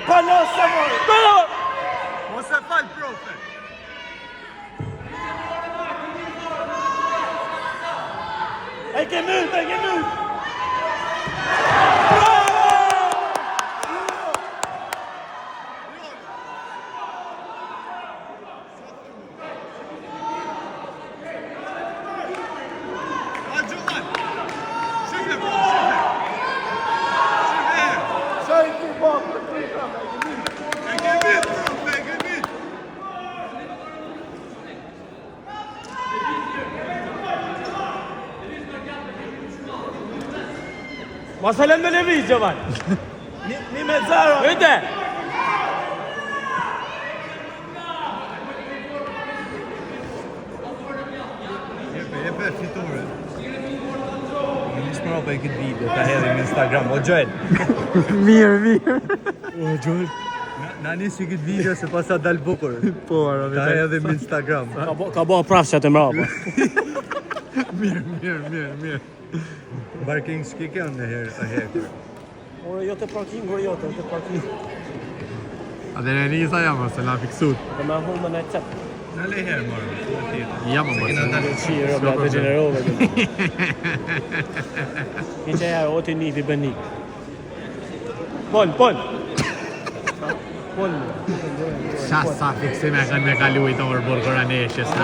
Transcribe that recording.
Panosa moj! Mos e fal profe. E ke myt, e ke myt! Masalem de lëviz, Gjovan. Një me zero. Hyte! Jepe fitore. Në shprapa e këtë video, ta hedhim në Instagram. O Joel. Mirë. O Joel. Na nisi këtë video se pasa dal bukur. Po, Ta hedhim në Instagram. Ka bo prafshat e mrapa. Mirë. Barking s'ke kjo në herë. Ore, jo të parking, jo të parking. A dhe në njësa jam, se la fiksut. Dhe me humë në qëtë. Në le herë morë. Jam më bërë. Qi, robla, të gjenerove. Një që jarë, oti nipi bën nip. Pol. Sa fiksim e kanë me kalu i të orë burë kërë aneshës.